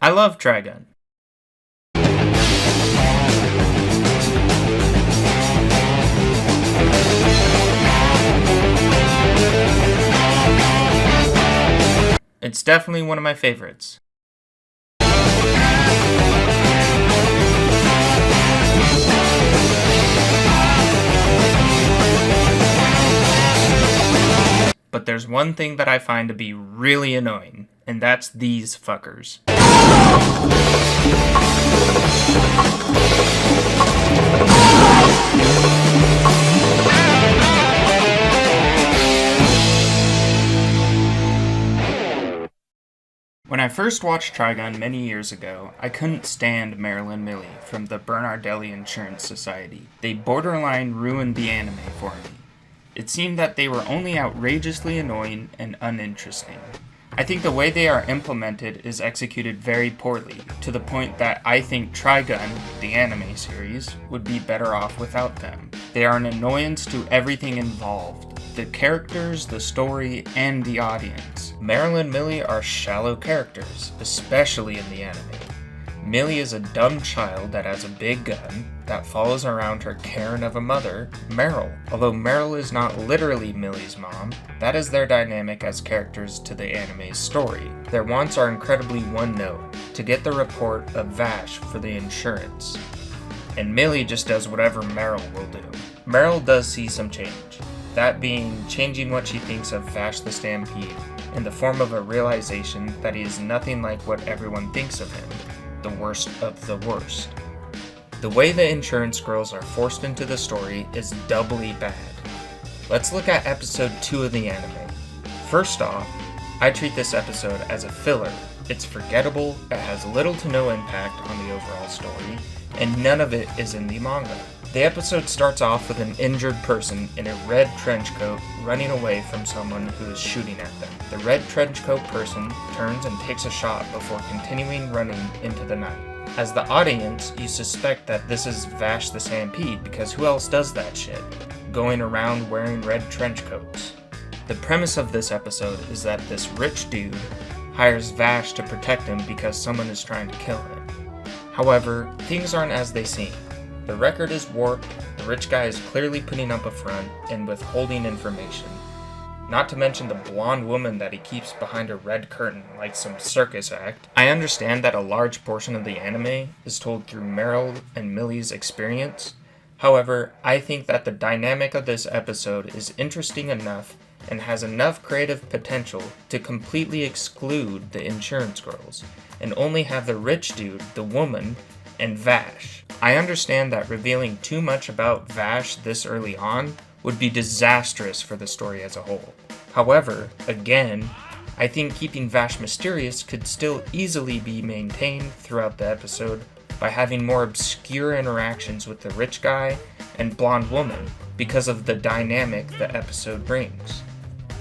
I love Trigun. It's definitely one of my favorites. But there's one thing that I find to be really annoying, and that's these fuckers. When I first watched Trigun many years ago, I couldn't stand Meryl and Millie from the Bernardelli Insurance Society. They borderline ruined the anime for me. It seemed that they were only outrageously annoying and uninteresting. I think the way they are implemented is executed very poorly, to the point that I think Trigun, the anime series, would be better off without them. They are an annoyance to everything involved. The characters, the story, and the audience. Meryl and Millie are shallow characters, especially in the anime. Millie is a dumb child that has a big gun that follows around her Karen of a mother, Meryl. Although Meryl is not literally Millie's mom, that is their dynamic as characters to the anime's story. Their wants are incredibly one note, to get the report of Vash for the insurance. And Millie just does whatever Meryl will do. Meryl does see some change, that being changing what she thinks of Vash the Stampede in the form of a realization that he is nothing like what everyone thinks of him. The worst of the worst. The way the insurance girls are forced into the story is doubly bad. Let's look at episode 2 of the anime. First off, I treat this episode as a filler. It's forgettable, it has little to no impact on the overall story, and none of it is in the manga. The episode starts off with an injured person in a red trench coat running away from someone who is shooting at them. The red trench coat person turns and takes a shot before continuing running into the night. As the audience, you suspect that this is Vash the Stampede because who else does that shit? Going around wearing red trench coats. The premise of this episode is that this rich dude hires Vash to protect him because someone is trying to kill him. However, things aren't as they seem. The record is warped, the rich guy is clearly putting up a front and withholding information. Not to mention the blonde woman that he keeps behind a red curtain like some circus act. I understand that a large portion of the anime is told through Meryl and Millie's experience. However, I think that the dynamic of this episode is interesting enough and has enough creative potential to completely exclude the insurance girls and only have the rich dude, the woman, and Vash. I understand that revealing too much about Vash this early on would be disastrous for the story as a whole. However, again, I think keeping Vash mysterious could still easily be maintained throughout the episode by having more obscure interactions with the rich guy and blonde woman because of the dynamic the episode brings.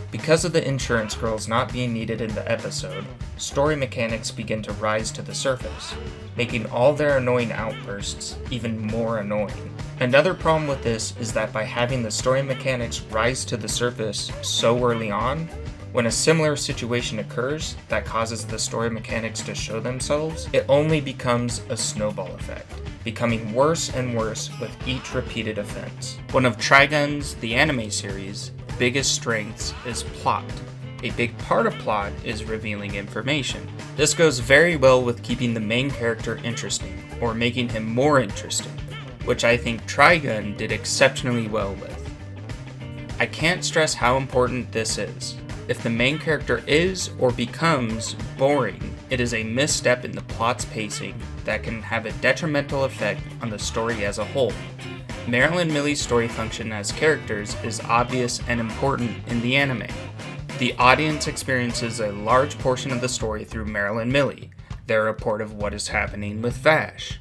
Because of the insurance girls not being needed in the episode, story mechanics begin to rise to the surface, making all their annoying outbursts even more annoying. Another problem with this is that by having the story mechanics rise to the surface so early on, when a similar situation occurs that causes the story mechanics to show themselves, it only becomes a snowball effect, becoming worse and worse with each repeated offense. One of Trigun's, the anime series, biggest strengths is plot. A big part of plot is revealing information. This goes very well with keeping the main character interesting, or making him more interesting, which I think Trigun did exceptionally well with. I can't stress how important this is. If the main character is or becomes boring, it is a misstep in the plot's pacing that can have a detrimental effect on the story as a whole. Meryl and Millie's story function as characters is obvious and important in the anime. The audience experiences a large portion of the story through Meryl and Millie, their report of what is happening with Vash.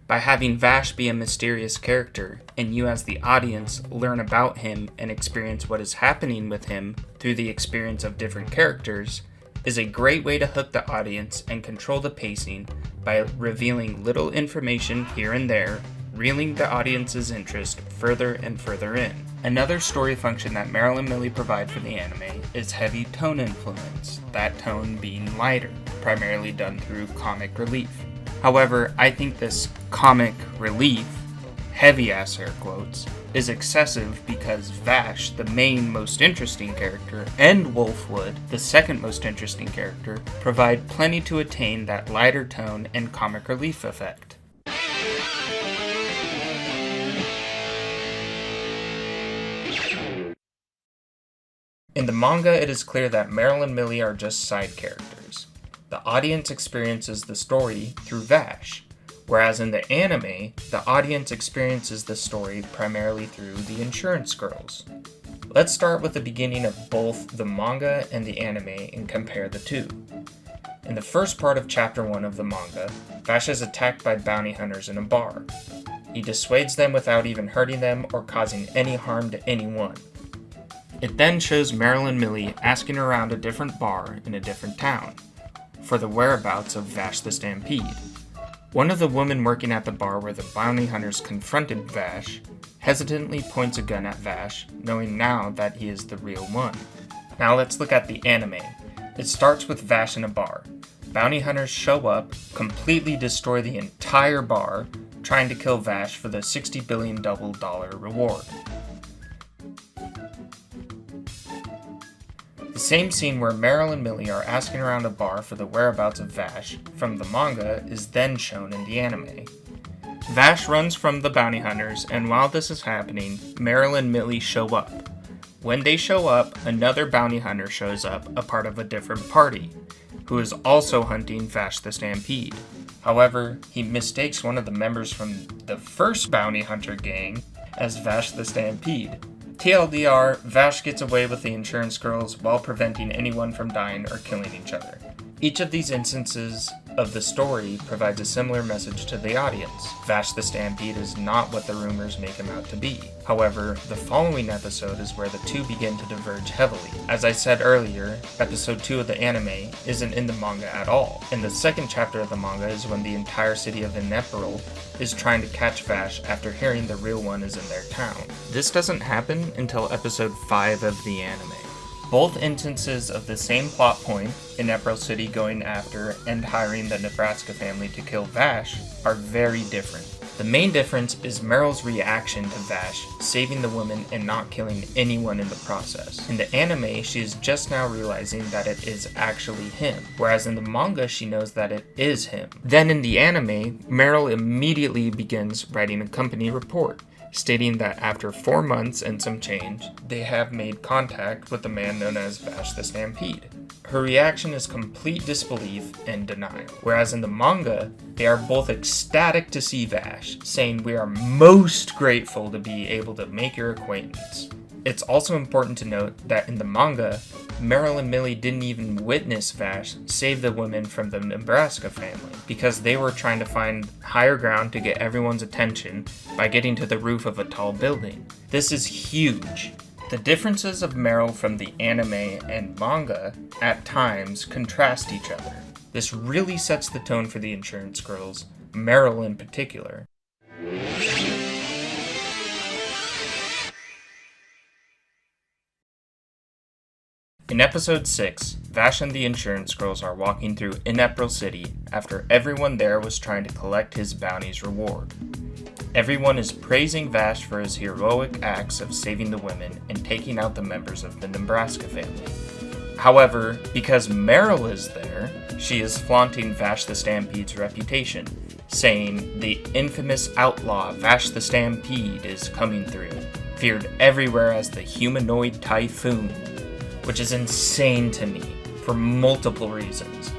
By having Vash be a mysterious character, and you as the audience learn about him and experience what is happening with him through the experience of different characters, is a great way to hook the audience and control the pacing by revealing little information here and there, reeling the audience's interest further and further in. Another story function that Meryl and Millie provide for the anime is heavy tone influence, that tone being lighter. primarily done through comic relief. However, I think this comic relief, heavy ass air quotes, is excessive because Vash, the main most interesting character, and Wolfwood, the second most interesting character, provide plenty to attain that lighter tone and comic relief effect. In the manga, it is clear that Meryl and Millie are just side characters. The audience experiences the story through Vash, whereas in the anime, the audience experiences the story primarily through the insurance girls. Let's start with the beginning of both the manga and the anime and compare the two. In the first part of Chapter 1 of the manga, Vash is attacked by bounty hunters in a bar. He dissuades them without even hurting them or causing any harm to anyone. It then shows Meryl and Millie asking around a different bar in a different town for the whereabouts of Vash the Stampede. One of the women working at the bar where the bounty hunters confronted Vash hesitantly points a gun at Vash, knowing now that he is the real one. Now let's look at the anime. It starts with Vash in a bar. Bounty hunters show up, completely destroy the entire bar, trying to kill Vash for the $60 billion reward. The same scene where Meryl and Millie are asking around a bar for the whereabouts of Vash from the manga is then shown in the anime. Vash runs from the bounty hunters, and while this is happening, Meryl and Millie show up. When they show up, another bounty hunter shows up, a part of a different party, who is also hunting Vash the Stampede. However, he mistakes one of the members from the first bounty hunter gang as Vash the Stampede. TLDR, Vash gets away with the insurance girls while preventing anyone from dying or killing each other. Each of these instances of the story provides a similar message to the audience. Vash the Stampede is not what the rumors make him out to be. However, the following episode is where the two begin to diverge heavily. As I said earlier, episode 2 of the anime isn't in the manga at all. In the second chapter of the manga is when the entire city of Meryl is trying to catch Vash after hearing the real one is in their town. This doesn't happen until episode 5 of the anime. Both instances of the same plot point, Meryl City going after and hiring the Nebraska family to kill Vash, are very different. The main difference is Meryl's reaction to Vash saving the woman and not killing anyone in the process. In the anime, she is just now realizing that it is actually him, whereas in the manga she knows that it is him. Then in the anime, Meryl immediately begins writing a company report, stating that after 4 months and some change, they have made contact with the man known as Vash the Stampede. Her reaction is complete disbelief and denial, whereas in the manga, they are both ecstatic to see Vash, saying we are most grateful to be able to make your acquaintance. It's also important to note that in the manga, Meryl and Millie didn't even witness Vash save the women from the Nebraska family, because they were trying to find higher ground to get everyone's attention by getting to the roof of a tall building. This is huge. The differences of Meryl from the anime and manga at times contrast each other. This really sets the tone for the insurance girls, Meryl in particular. In episode 6, Vash and the insurance girls are walking through Meryl City after everyone there was trying to collect his bounty's reward. Everyone is praising Vash for his heroic acts of saving the women and taking out the members of the Nebraska family. However, because Meryl is there, she is flaunting Vash the Stampede's reputation, saying the infamous outlaw Vash the Stampede is coming through, feared everywhere as the humanoid typhoon, which is insane to me for multiple reasons.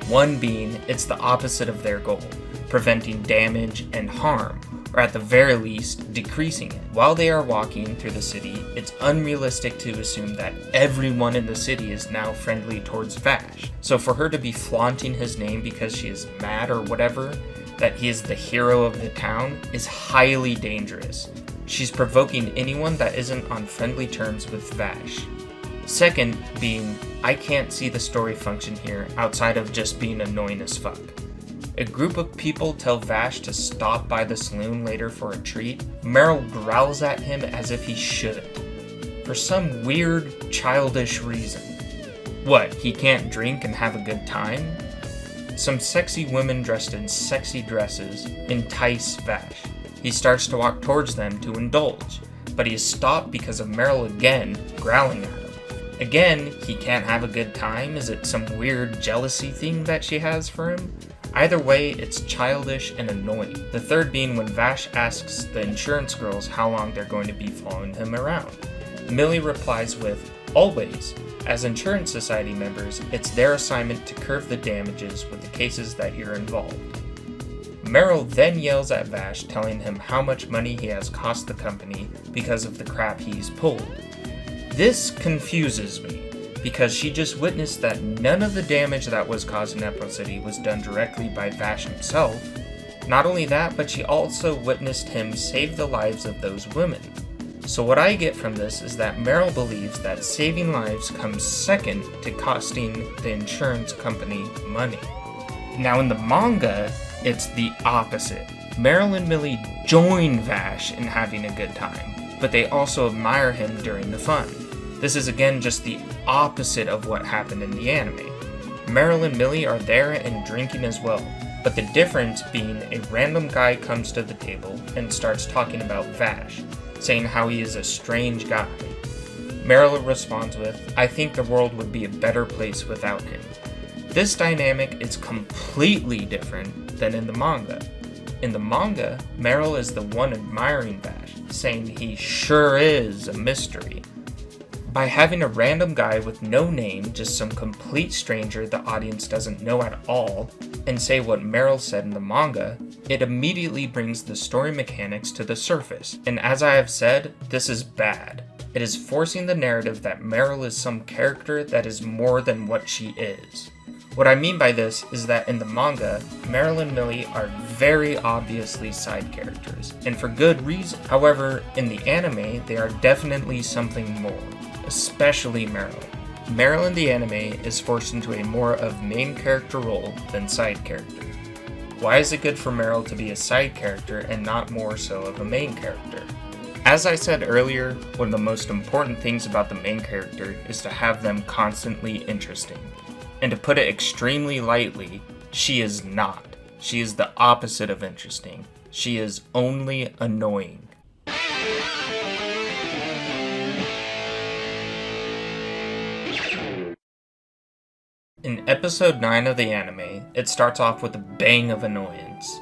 One being, it's the opposite of their goal, preventing damage and harm, or at the very least, decreasing it. While they are walking through the city, it's unrealistic to assume that everyone in the city is now friendly towards Vash. So for her to be flaunting his name because she is mad or whatever, that he is the hero of the town, is highly dangerous. She's provoking anyone that isn't on friendly terms with Vash. Second being, I can't see the story function here outside of just being annoying as fuck. A group of people tell Vash to stop by the saloon later for a treat. Meryl growls at him as if he shouldn't, for some weird, childish reason. What, he can't drink and have a good time? Some sexy women dressed in sexy dresses entice Vash. He starts to walk towards them to indulge, but he is stopped because of Meryl again growling at him. Again, he can't have a good time. Is it some weird jealousy thing that she has for him? Either way, it's childish and annoying. The third being when Vash asks the insurance girls how long they're going to be following him around. Millie replies with, "Always. As insurance society members, it's their assignment to curb the damages with the cases that you're involved." Meryl then yells at Vash, telling him how much money he has cost the company because of the crap he's pulled. This confuses me, because she just witnessed that none of the damage that was caused in Emerald City was done directly by Vash himself. Not only that, but she also witnessed him save the lives of those women. So what I get from this is that Meryl believes that saving lives comes second to costing the insurance company money. Now in the manga, it's the opposite. Meryl and Millie join Vash in having a good time, but they also admire him during the fun. This is again just the opposite of what happened in the anime. Meryl and Millie are there and drinking as well, but the difference being a random guy comes to the table and starts talking about Vash, saying how he is a strange guy. Meryl responds with, "I think the world would be a better place without him." This dynamic is completely different than in the manga. In the manga, Meryl is the one admiring Vash, saying he sure is a mystery. By having a random guy with no name, just some complete stranger the audience doesn't know at all, and say what Meryl said in the manga, it immediately brings the story mechanics to the surface. And as I have said, this is bad. It is forcing the narrative that Meryl is some character that is more than what she is. What I mean by this is that in the manga, Meryl and Millie are very obviously side characters, and for good reason. However, in the anime, they are definitely something more, especially Meryl. Meryl in the anime is forced into a more of main character role than side character. Why is it good for Meryl to be a side character and not more so of a main character? As I said earlier, one of the most important things about the main character is to have them constantly interesting. And to put it extremely lightly, she is not. She is the opposite of interesting. She is only annoying. In episode 9 of the anime, it starts off with a bang of annoyance.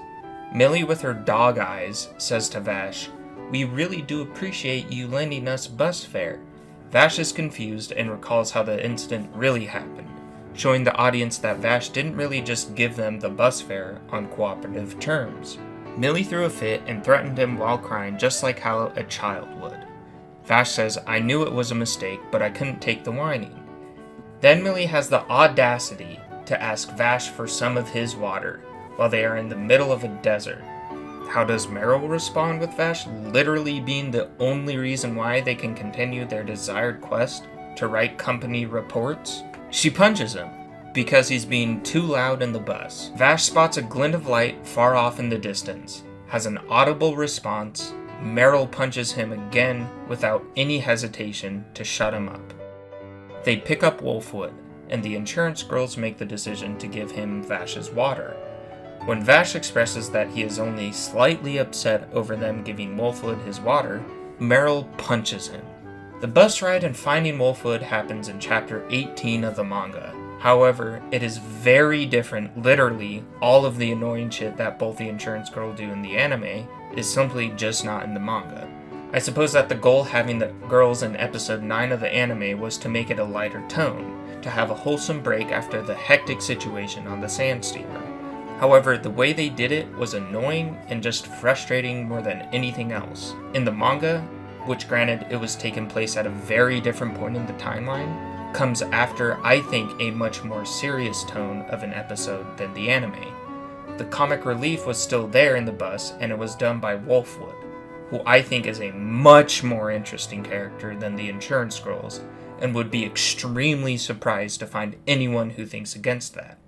Millie with her dog eyes says to Vash, "We really do appreciate you lending us bus fare." Vash is confused and recalls how the incident really happened, showing the audience that Vash didn't really just give them the bus fare on cooperative terms. Millie threw a fit and threatened him while crying, just like how a child would. Vash says, "I knew it was a mistake, but I couldn't take the whining." Then Millie has the audacity to ask Vash for some of his water, while they are in the middle of a desert. How does Meryl respond with Vash literally being the only reason why they can continue their desired quest to write company reports? She punches him, because he's being too loud in the bus. Vash spots a glint of light far off in the distance, has an audible response. Meryl punches him again without any hesitation to shut him up. They pick up Wolfwood, and the insurance girls make the decision to give him Vash's water. When Vash expresses that he is only slightly upset over them giving Wolfwood his water, Meryl punches him. The bus ride and finding Wolfwood happens in chapter 18 of the manga. However, it is very different. Literally, all of the annoying shit that both the insurance girl do in the anime is simply just not in the manga. I suppose that the goal having the girls in episode 9 of the anime was to make it a lighter tone, to have a wholesome break after the hectic situation on the sand steamer. However, the way they did it was annoying and just frustrating more than anything else. In the manga, which granted it was taking place at a very different point in the timeline, comes after, I think, a much more serious tone of an episode than the anime. The comic relief was still there in the bus, and it was done by Wolfwood, who I think is a much more interesting character than the insurance girls, and would be extremely surprised to find anyone who thinks against that.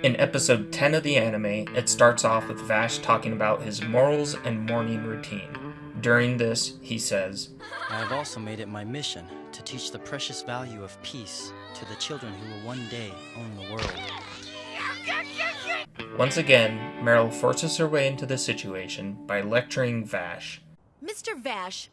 In episode 10 of the anime, it starts off with Vash talking about his morals and morning routine. During this, he says, I have also made it my mission to teach the precious value of peace to the children who will one day own the world. Once again, Meryl forces her way into the situation by lecturing Vash. Mr. Vash,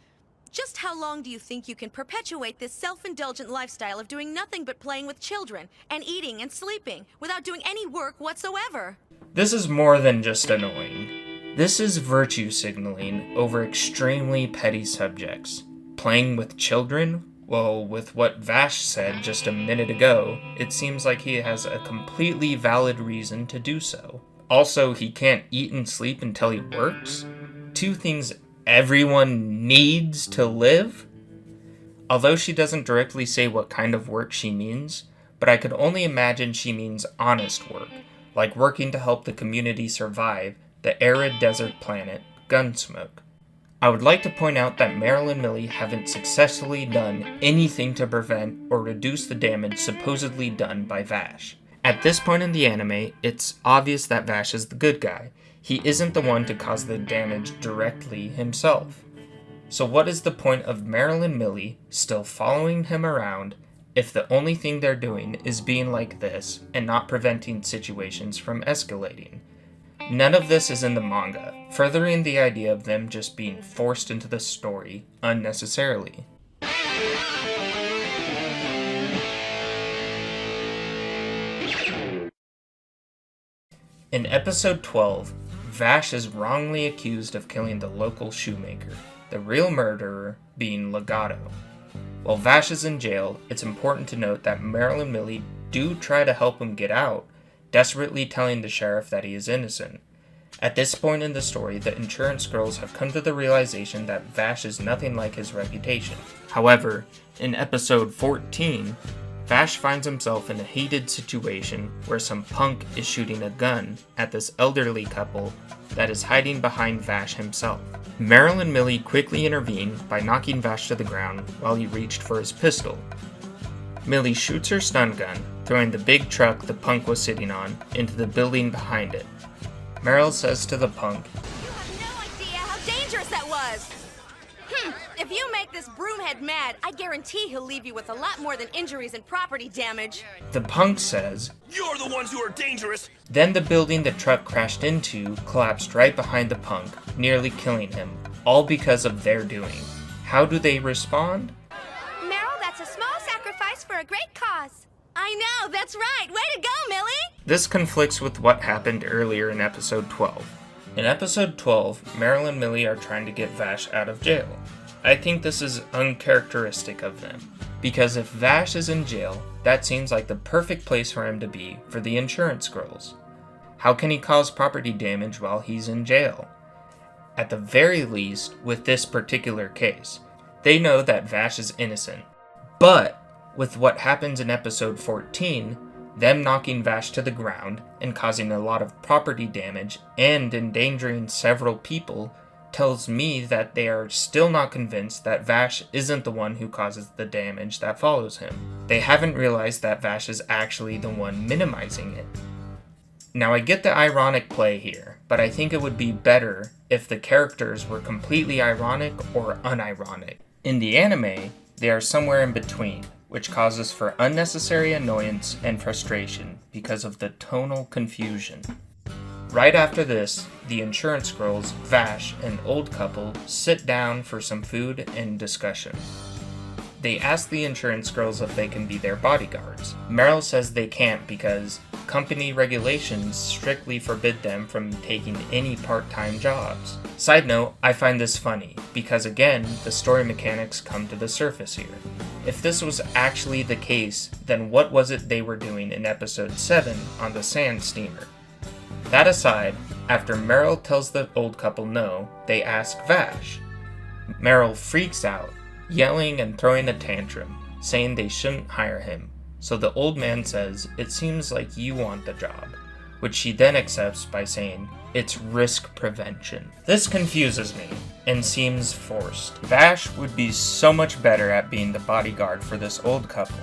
just how long do you think you can perpetuate this self-indulgent lifestyle of doing nothing but playing with children and eating and sleeping without doing any work whatsoever? This is more than just annoying. This is virtue signaling over extremely petty subjects. Playing with children? Well, with what Vash said just a minute ago, it seems like he has a completely valid reason to do so. Also, he can't eat and sleep until he works? Two things everyone needs to live? Although she doesn't directly say what kind of work she means, but I could only imagine she means honest work, like working to help the community survive the arid desert planet Gunsmoke. I would like to point out that Meryl and Millie haven't successfully done anything to prevent or reduce the damage supposedly done by Vash. At this point in the anime, it's obvious that Vash is the good guy. He isn't the one to cause the damage directly himself. So what is the point of Meryl and Millie still following him around if the only thing they're doing is being like this and not preventing situations from escalating? None of this is in the manga, furthering the idea of them just being forced into the story unnecessarily. In episode 12, Vash is wrongly accused of killing the local shoemaker, the real murderer being Legato. While Vash is in jail, it's important to note that Meryl and Millie do try to help him get out, desperately telling the sheriff that he is innocent. At this point in the story, the insurance girls have come to the realization that Vash is nothing like his reputation. However, in episode 14, Vash finds himself in a heated situation where some punk is shooting a gun at this elderly couple that is hiding behind Vash himself. Meryl and Millie quickly intervene by knocking Vash to the ground while he reached for his pistol. Millie shoots her stun gun, throwing the big truck the punk was sitting on into the building behind it. Meryl says to the punk, You have no idea how dangerous that was! If you make this broomhead mad, I guarantee he'll leave you with a lot more than injuries and property damage. The punk says, You're the ones who are dangerous! Then the building the truck crashed into collapsed right behind the punk, nearly killing him, all because of their doing. How do they respond? Meryl, that's a small sacrifice for a great cause. I know, that's right. Way to go, Millie! This conflicts with what happened earlier in episode 12. In episode 12, Meryl and Millie are trying to get Vash out of jail. I think this is uncharacteristic of them, because if Vash is in jail, that seems like the perfect place for him to be for the insurance girls. How can he cause property damage while he's in jail? At the very least, with this particular case, they know that Vash is innocent. But with what happens in episode 14, them knocking Vash to the ground and causing a lot of property damage and endangering several people tells me that they are still not convinced that Vash isn't the one who causes the damage that follows him. They haven't realized that Vash is actually the one minimizing it. Now I get the ironic play here, but I think it would be better if the characters were completely ironic or unironic. In the anime, they are somewhere in between, which causes for unnecessary annoyance and frustration because of the tonal confusion. Right after this, the insurance girls, Vash, and old couple sit down for some food and discussion. They ask the insurance girls if they can be their bodyguards. Meryl says they can't because company regulations strictly forbid them from taking any part-time jobs. Side note, I find this funny, because again, the story mechanics come to the surface here. If this was actually the case, then what was it they were doing in episode 7 on the sand steamer? That aside, after Meryl tells the old couple no, they ask Vash. Meryl freaks out, yelling and throwing a tantrum, saying they shouldn't hire him. So the old man says, it seems like you want the job, which she then accepts by saying, it's risk prevention. This confuses me and seems forced. Vash would be so much better at being the bodyguard for this old couple.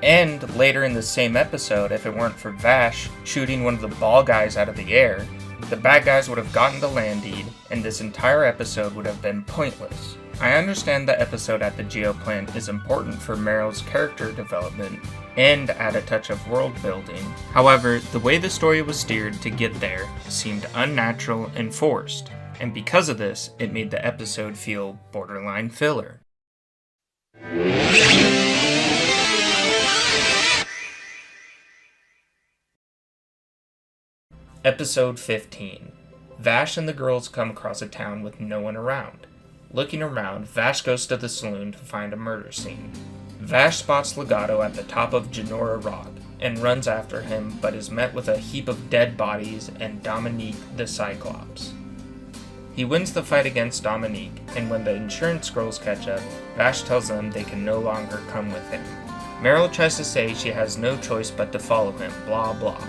And later in the same episode, if it weren't for Vash shooting one of the ball guys out of the air, The bad guys would have gotten the land deed, and this entire episode would have been pointless. I understand the episode at the Geoplant is important for Meryl's character development and add a touch of world building. However, the way the story was steered to get there seemed unnatural and forced, and because of this, it made the episode feel borderline filler. Episode 15. Vash and the girls come across a town with no one around. Looking around, Vash goes to the saloon to find a murder scene. Vash spots Legato at the top of Janora Rock and runs after him, but is met with a heap of dead bodies and Dominique the Cyclops. He wins the fight against Dominique, and when the insurance girls catch up, Vash tells them they can no longer come with him. Meryl tries to say she has no choice but to follow him, blah blah.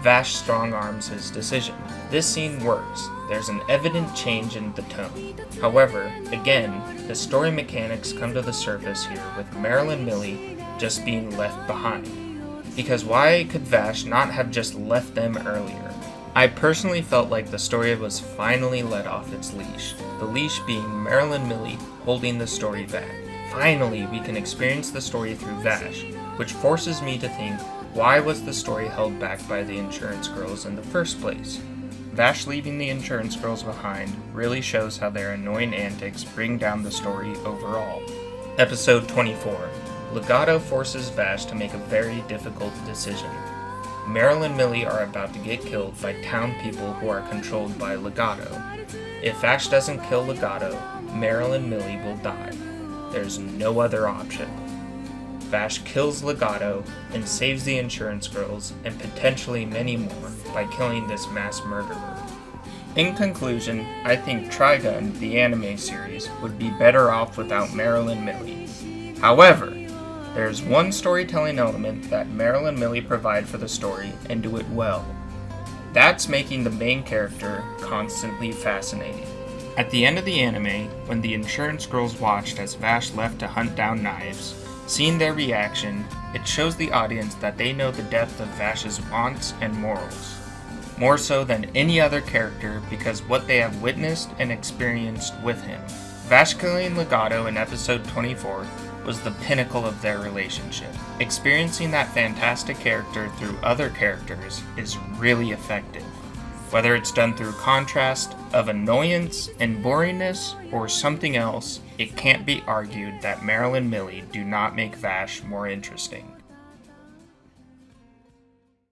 Vash strong-arms his decision. This scene works. There's an evident change in the tone. However, again, the story mechanics come to the surface here with Meryl and Millie just being left behind. Because why could Vash not have just left them earlier? I personally felt like the story was finally let off its leash. The leash being Meryl and Millie holding the story back. Finally, we can experience the story through Vash, which forces me to think, why was the story held back by the insurance girls in the first place? Vash leaving the insurance girls behind really shows how their annoying antics bring down the story overall. Episode 24. Legato forces Vash to make a very difficult decision. Meryl and Millie are about to get killed by town people who are controlled by Legato. If Vash doesn't kill Legato, Meryl and Millie will die. There's no other option. Vash kills Legato and saves the insurance girls and potentially many more by killing this mass murderer. In conclusion, I think Trigun, the anime series, would be better off without Meryl and Millie. However, there's one storytelling element that Meryl and Millie provide for the story and do it well. That's making the main character constantly fascinating. At the end of the anime, when the insurance girls watched as Vash left to hunt down knives, seeing their reaction, it shows the audience that they know the depth of Vash's wants and morals. More so than any other character because what they have witnessed and experienced with him. Vash killing Legato in episode 24 was the pinnacle of their relationship. Experiencing that fantastic character through other characters is really effective. Whether it's done through contrast of annoyance and boringness or something else, it can't be argued that Meryl and Millie do not make Vash more interesting.